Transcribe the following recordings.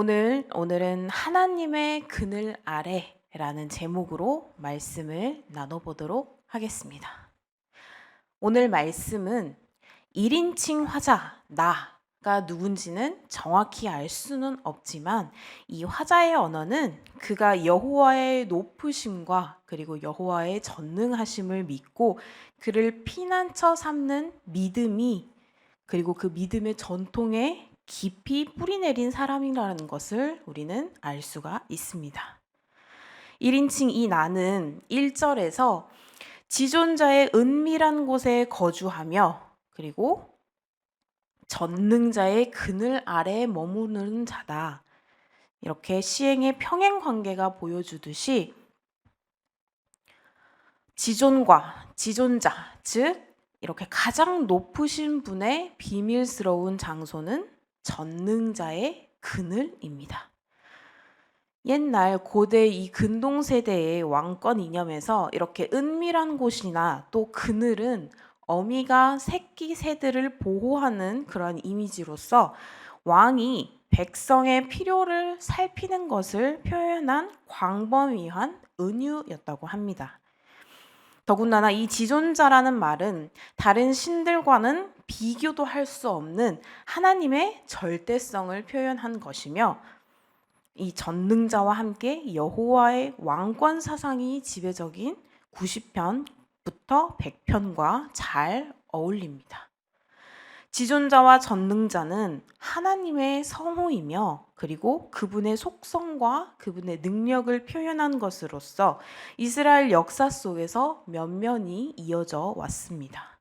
오늘은 하나님의 그늘 아래라는 제목으로 말씀을 나눠보도록 하겠습니다. 오늘 말씀은 1인칭 화자 나가 누군지는 정확히 알 수는 없지만 이 화자의 언어는 그가 여호와의 높으심과 그리고 여호와의 전능하심을 믿고 그를 피난처 삼는 믿음이 그리고 그 믿음의 전통에 깊이 뿌리내린 사람이라는 것을 우리는 알 수가 있습니다. 1인칭 이 나는 1절에서 지존자의 은밀한 곳에 거주하며 그리고 전능자의 그늘 아래에 머무르는 자다. 이렇게 시행의 평행 관계가 보여주듯이 지존과 지존자, 즉 이렇게 가장 높으신 분의 비밀스러운 장소는 전능자의 그늘입니다. 옛날 고대 이 근동세대의 왕권 이념에서 이렇게 은밀한 곳이나 또 그늘은 어미가 새끼 새들을 보호하는 그런 이미지로서 왕이 백성의 필요를 살피는 것을 표현한 광범위한 은유였다고 합니다. 더군다나 이 지존자라는 말은 다른 신들과는 비교도 할 수 없는 하나님의 절대성을 표현한 것이며 이 전능자와 함께 여호와의 왕권 사상이 지배적인 90편부터 100편과 잘 어울립니다. 지존자와 전능자는 하나님의 성호이며 그리고 그분의 속성과 그분의 능력을 표현한 것으로서 이스라엘 역사 속에서 면면이 이어져 왔습니다.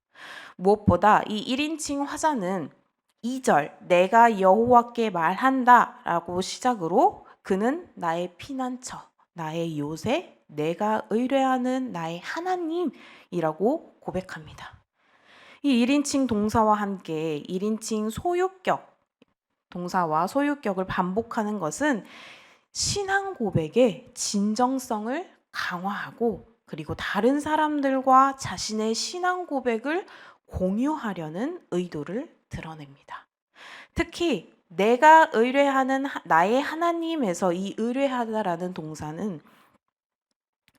무엇보다 이 1인칭 화자는 2절 내가 여호와께 말한다 라고 시작으로 그는 나의 피난처, 나의 요새, 내가 의뢰하는 나의 하나님이라고 고백합니다. 이 1인칭 동사와 함께 1인칭 소유격 동사와 소유격을 반복하는 것은 신앙 고백의 진정성을 강화하고 그리고 다른 사람들과 자신의 신앙 고백을 공유하려는 의도를 드러냅니다. 특히 내가 의뢰하는 나의 하나님에서 이 의뢰하다라는 동사는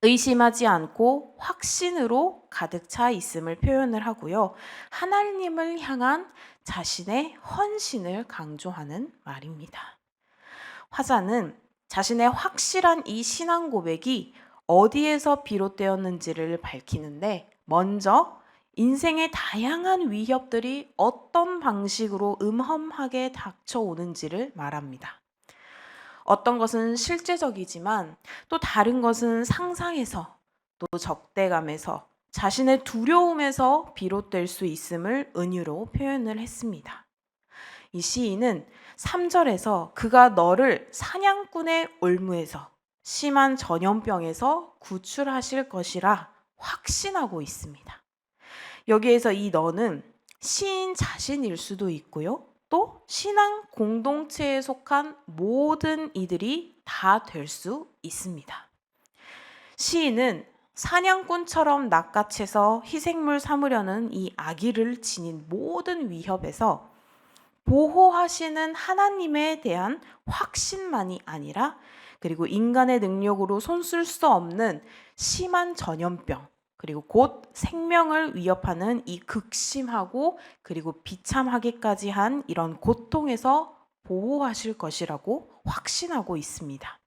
의심하지 않고 확신으로 가득 차 있음을 표현을 하고요. 하나님을 향한 자신의 헌신을 강조하는 말입니다. 화자는 자신의 확실한 이 신앙 고백이 어디에서 비롯되었는지를 밝히는데 먼저 인생의 다양한 위협들이 어떤 방식으로 음험하게 닥쳐오는지를 말합니다. 어떤 것은 실제적이지만 또 다른 것은 상상에서 또 적대감에서 자신의 두려움에서 비롯될 수 있음을 은유로 표현을 했습니다. 이 시인은 3절에서 그가 너를 사냥꾼의 올무에서 심한 전염병에서 구출하실 것이라 확신하고 있습니다. 여기에서 이 너는 시인 자신일 수도 있고요. 또 신앙 공동체에 속한 모든 이들이 다 될 수 있습니다. 시인은 사냥꾼처럼 낚아채서 희생물 삼으려는 이 아기를 지닌 모든 위협에서 보호하시는 하나님에 대한 확신만이 아니라 그리고 인간의 능력으로 손쓸 수 없는 심한 전염병 그리고 곧 생명을 위협하는 이 극심하고 그리고 비참하기까지 한 이런 고통에서 보호하실 것이라고 확신하고 있습니다.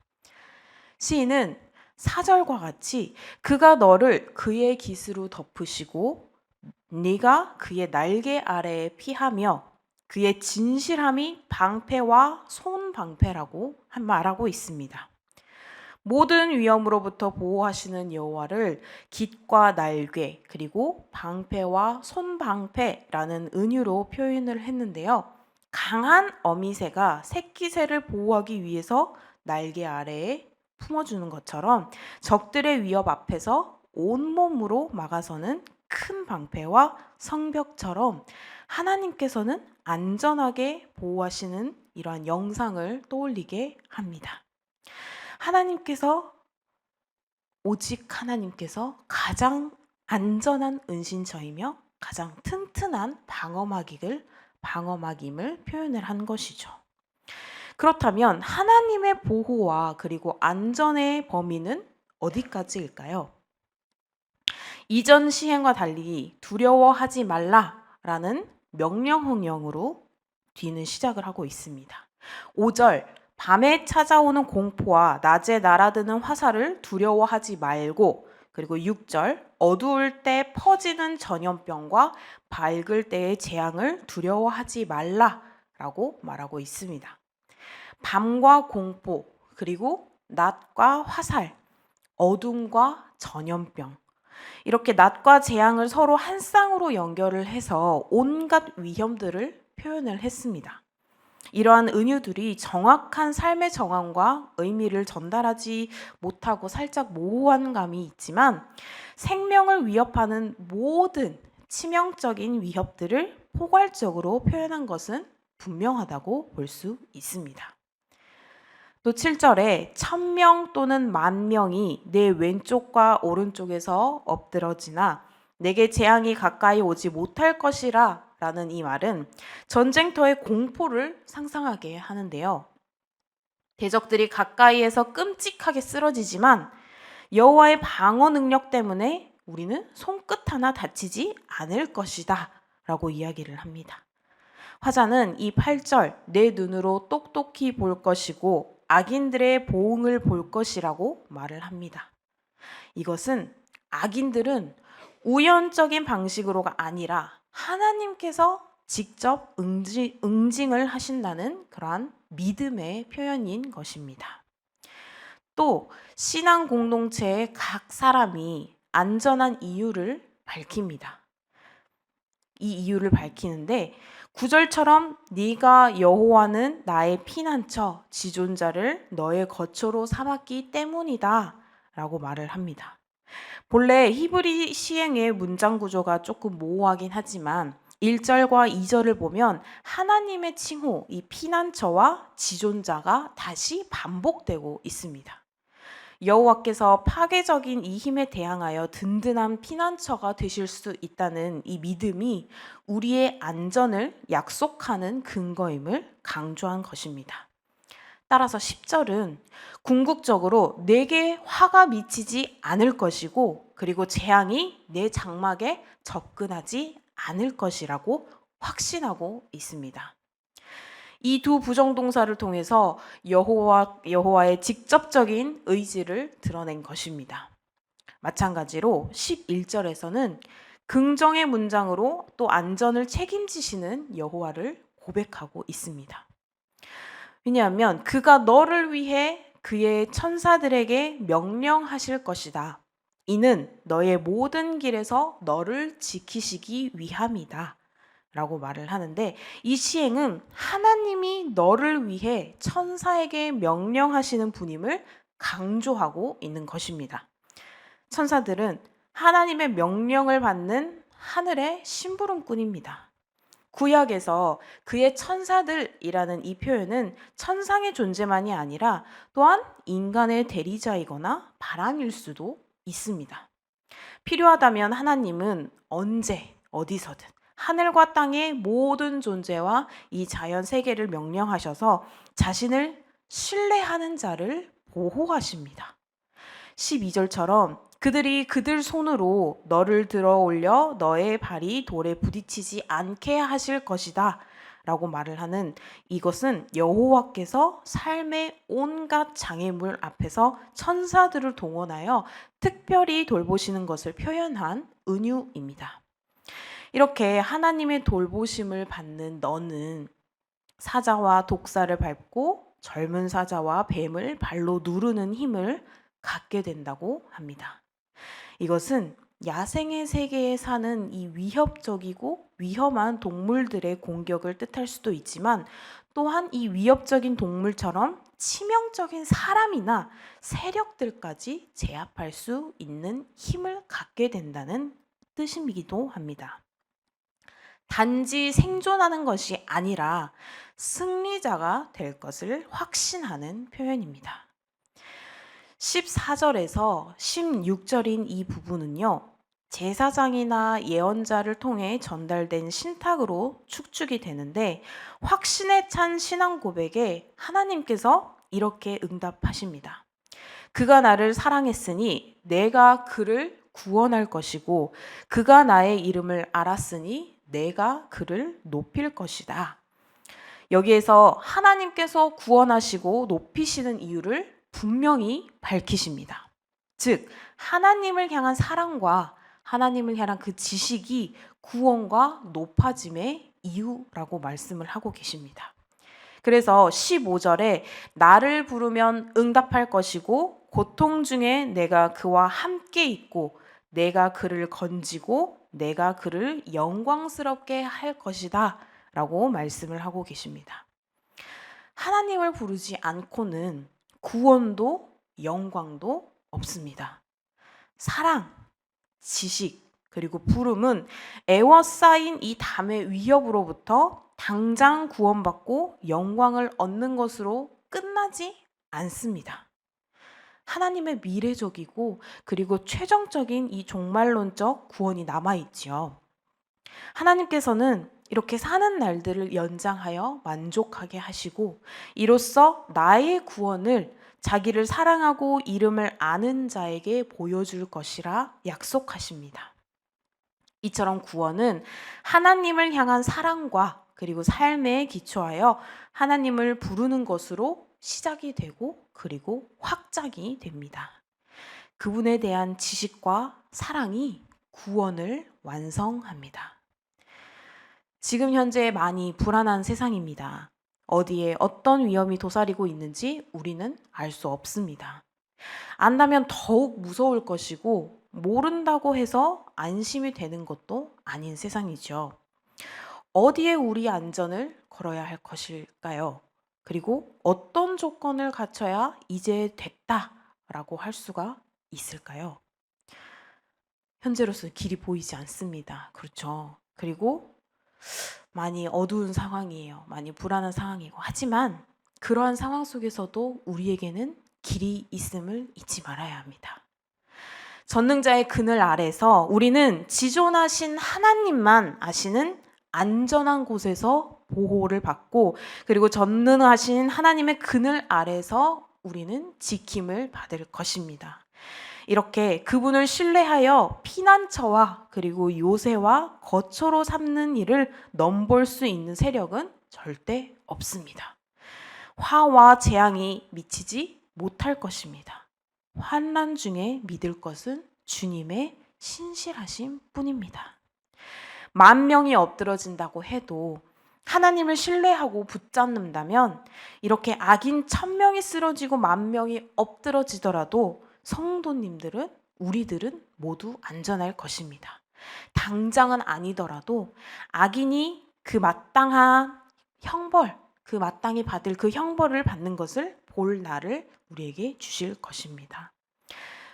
시인은 4절과 같이 그가 너를 그의 깃으로 덮으시고 네가 그의 날개 아래에 피하며 그의 진실함이 방패와 손방패라고 말하고 있습니다. 모든 위험으로부터 보호하시는 여호와를 깃과 날개 그리고 방패와 손방패라는 은유로 표현을 했는데요. 강한 어미새가 새끼새를 보호하기 위해서 날개 아래에 품어주는 것처럼 적들의 위협 앞에서 온몸으로 막아서는 큰 방패와 성벽처럼 하나님께서는 안전하게 보호하시는 이러한 영상을 떠올리게 합니다. 오직 하나님께서 가장 안전한 은신처이며 가장 튼튼한 방어막임을 표현을 한 것이죠. 그렇다면 하나님의 보호와 그리고 안전의 범위는 어디까지일까요? 이전 시행과 달리 두려워하지 말라라는 명령형으로 뒤는 시작을 하고 있습니다. 5절 밤에 찾아오는 공포와 낮에 날아드는 화살을 두려워하지 말고, 그리고 6절 어두울 때 퍼지는 전염병과 밝을 때의 재앙을 두려워하지 말라라고 말하고 있습니다. 밤과 공포, 그리고 낮과 화살, 어둠과 전염병, 이렇게 낮과 재앙을 서로 한 쌍으로 연결을 해서 온갖 위험들을 표현을 했습니다. 이러한 은유들이 정확한 삶의 정황과 의미를 전달하지 못하고 살짝 모호한 감이 있지만 생명을 위협하는 모든 치명적인 위협들을 포괄적으로 표현한 것은 분명하다고 볼 수 있습니다. 또 7절에 1000명 또는 10,000명이 내 왼쪽과 오른쪽에서 엎드러지나 내게 재앙이 가까이 오지 못할 것이라 라는 이 말은 전쟁터의 공포를 상상하게 하는데요. 대적들이 가까이에서 끔찍하게 쓰러지지만 여호와의 방어 능력 때문에 우리는 손끝 하나 다치지 않을 것이다 라고 이야기를 합니다. 화자는 이 8절 내 눈으로 똑똑히 볼 것이고 악인들의 보응을 볼 것이라고 말을 합니다. 이것은 악인들은 우연적인 방식으로가 아니라 하나님께서 직접 응징을 하신다는 그러한 믿음의 표현인 것입니다. 또 신앙 공동체의 각 사람이 안전한 이유를 밝힙니다. 이 이유를 밝히는데 9절처럼 네가 여호와는 나의 피난처 지존자를 너의 거처로 삼았기 때문이다 라고 말을 합니다. 본래 히브리 시행의 문장 구조가 조금 모호하긴 하지만 1절과 2절을 보면 하나님의 칭호, 이 피난처와 지존자가 다시 반복되고 있습니다. 여호와께서 파괴적인 이 힘에 대항하여 든든한 피난처가 되실 수 있다는 이 믿음이 우리의 안전을 약속하는 근거임을 강조한 것입니다. 따라서 10절은 궁극적으로 내게 화가 미치지 않을 것이고 그리고 재앙이 내 장막에 접근하지 않을 것이라고 확신하고 있습니다. 이 두 부정동사를 통해서 여호와의 직접적인 의지를 드러낸 것입니다. 마찬가지로 11절에서는 긍정의 문장으로 또 안전을 책임지시는 여호와를 고백하고 있습니다. 왜냐하면 그가 너를 위해 그의 천사들에게 명령하실 것이다. 이는 너의 모든 길에서 너를 지키시기 위함이다. 라고 말을 하는데 이 시행은 하나님이 너를 위해 천사에게 명령하시는 분임을 강조하고 있는 것입니다. 천사들은 하나님의 명령을 받는 하늘의 심부름꾼입니다. 구약에서 그의 천사들이라는 이 표현은 천상의 존재만이 아니라 또한 인간의 대리자이거나 바람일 수도 있습니다. 필요하다면 하나님은 언제 어디서든 하늘과 땅의 모든 존재와 이 자연 세계를 명령하셔서 자신을 신뢰하는 자를 보호하십니다. 12절처럼 그들이 그들 손으로 너를 들어 올려 너의 발이 돌에 부딪히지 않게 하실 것이다 라고 말을 하는 이것은 여호와께서 삶의 온갖 장애물 앞에서 천사들을 동원하여 특별히 돌보시는 것을 표현한 은유입니다. 이렇게 하나님의 돌보심을 받는 너는 사자와 독사를 밟고 젊은 사자와 뱀을 발로 누르는 힘을 갖게 된다고 합니다. 이것은 야생의 세계에 사는 이 위협적이고 위험한 동물들의 공격을 뜻할 수도 있지만 또한 이 위협적인 동물처럼 치명적인 사람이나 세력들까지 제압할 수 있는 힘을 갖게 된다는 뜻이기도 합니다. 단지 생존하는 것이 아니라 승리자가 될 것을 확신하는 표현입니다. 14절에서 16절인 이 부분은요, 제사장이나 예언자를 통해 전달된 신탁으로 축축이 되는데, 확신에 찬 신앙 고백에 하나님께서 이렇게 응답하십니다. 그가 나를 사랑했으니 내가 그를 구원할 것이고, 그가 나의 이름을 알았으니 내가 그를 높일 것이다. 여기에서 하나님께서 구원하시고 높이시는 이유를 분명히 밝히십니다. 즉, 하나님을 향한 사랑과 하나님을 향한 그 지식이 구원과 높아짐의 이유라고 말씀을 하고 계십니다. 그래서 15절에 나를 부르면 응답할 것이고 고통 중에 내가 그와 함께 있고 내가 그를 건지고 내가 그를 영광스럽게 할 것이다 라고 말씀을 하고 계십니다. 하나님을 부르지 않고는 구원도 영광도 없습니다. 사랑, 지식, 그리고 부름은 애워싸인 이 담의 위협으로부터 당장 구원받고 영광을 얻는 것으로 끝나지 않습니다. 하나님의 미래적이고 그리고 최종적인 이 종말론적 구원이 남아있지요. 하나님께서는 이렇게 사는 날들을 연장하여 만족하게 하시고 이로써 나의 구원을 자기를 사랑하고 이름을 아는 자에게 보여줄 것이라 약속하십니다. 이처럼 구원은 하나님을 향한 사랑과 그리고 삶에 기초하여 하나님을 부르는 것으로 시작이 되고 그리고 확장이 됩니다. 그분에 대한 지식과 사랑이 구원을 완성합니다. 지금 현재 많이 불안한 세상입니다. 어디에 어떤 위험이 도사리고 있는지 우리는 알 수 없습니다. 안다면 더욱 무서울 것이고 모른다고 해서 안심이 되는 것도 아닌 세상이죠. 어디에 우리 안전을 걸어야 할 것일까요? 그리고 어떤 조건을 갖춰야 이제 됐다라고 할 수가 있을까요? 현재로서 길이 보이지 않습니다. 그렇죠? 그리고 많이 어두운 상황이에요. 많이 불안한 상황이고. 하지만 그러한 상황 속에서도 우리에게는 길이 있음을 잊지 말아야 합니다. 전능자의 그늘 아래서 우리는 지존하신 하나님만 아시는 안전한 곳에서 보호를 받고 그리고 전능하신 하나님의 그늘 아래서 우리는 지킴을 받을 것입니다. 이렇게 그분을 신뢰하여 피난처와 그리고 요새와 거처로 삼는 일을 넘볼 수 있는 세력은 절대 없습니다. 화와 재앙이 미치지 못할 것입니다. 환난 중에 믿을 것은 주님의 신실하심 뿐입니다. 10,000명이 엎드러진다고 해도 하나님을 신뢰하고 붙잡는다면 이렇게 악인 1,000명이 쓰러지고 10,000명이 엎드러지더라도 성도님들은 우리들은 모두 안전할 것입니다. 당장은 아니더라도 악인이 그 마땅한 형벌, 그 마땅히 받을 그 형벌을 받는 것을 볼 날을 우리에게 주실 것입니다.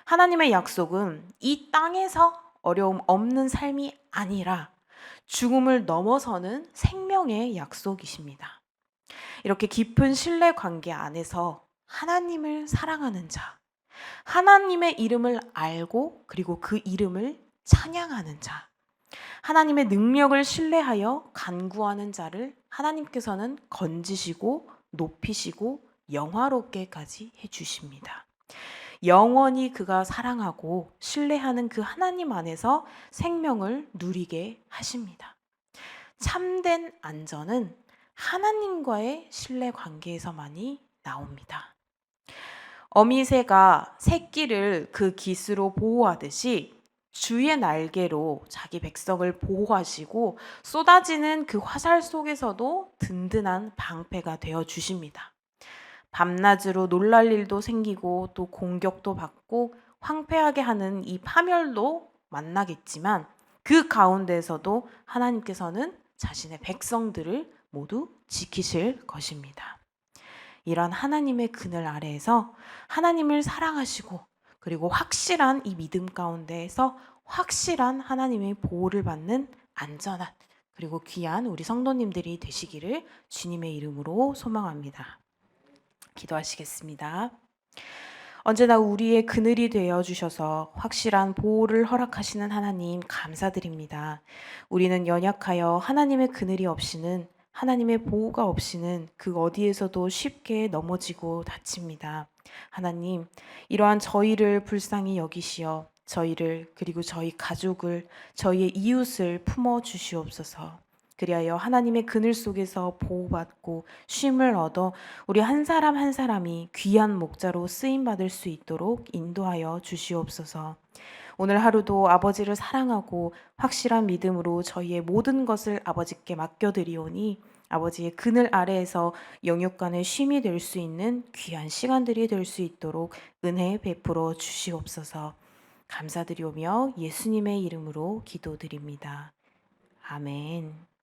하나님의 약속은 이 땅에서 어려움 없는 삶이 아니라 죽음을 넘어서는 생명의 약속이십니다. 이렇게 깊은 신뢰 관계 안에서 하나님을 사랑하는 자, 하나님의 이름을 알고 그리고 그 이름을 찬양하는 자, 하나님의 능력을 신뢰하여 간구하는 자를 하나님께서는 건지시고 높이시고 영화롭게까지 해주십니다. 영원히 그가 사랑하고 신뢰하는 그 하나님 안에서 생명을 누리게 하십니다. 참된 안전은 하나님과의 신뢰 관계에서만이 나옵니다. 어미새가 새끼를 그 깃으로 보호하듯이 주의 날개로 자기 백성을 보호하시고 쏟아지는 그 화살 속에서도 든든한 방패가 되어 주십니다. 밤낮으로 놀랄 일도 생기고 또 공격도 받고 황폐하게 하는 이 파멸도 만나겠지만 그 가운데에서도 하나님께서는 자신의 백성들을 모두 지키실 것입니다. 이런 하나님의 그늘 아래에서 하나님을 사랑하시고 그리고 확실한 이 믿음 가운데에서 확실한 하나님의 보호를 받는 안전한 그리고 귀한 우리 성도님들이 되시기를 주님의 이름으로 소망합니다. 기도하시겠습니다. 언제나 우리의 그늘이 되어 주셔서 확실한 보호를 허락하시는 하나님 감사드립니다. 우리는 연약하여 하나님의 그늘이 없이는 하나님의 보호가 없이는 그 어디에서도 쉽게 넘어지고 다칩니다. 하나님, 이러한 저희를 불쌍히 여기시어 저희를 그리고 저희 가족을 저희의 이웃을 품어 주시옵소서. 그리하여 하나님의 그늘 속에서 보호받고 쉼을 얻어 우리 한 사람 한 사람이 귀한 목자로 쓰임 받을 수 있도록 인도하여 주시옵소서. 오늘 하루도 아버지를 사랑하고 확실한 믿음으로 저희의 모든 것을 아버지께 맡겨드리오니 아버지의 그늘 아래에서 영육간의 쉼이 될 수 있는 귀한 시간들이 될 수 있도록 은혜 베풀어 주시옵소서. 감사드리오며 예수님의 이름으로 기도드립니다. 아멘.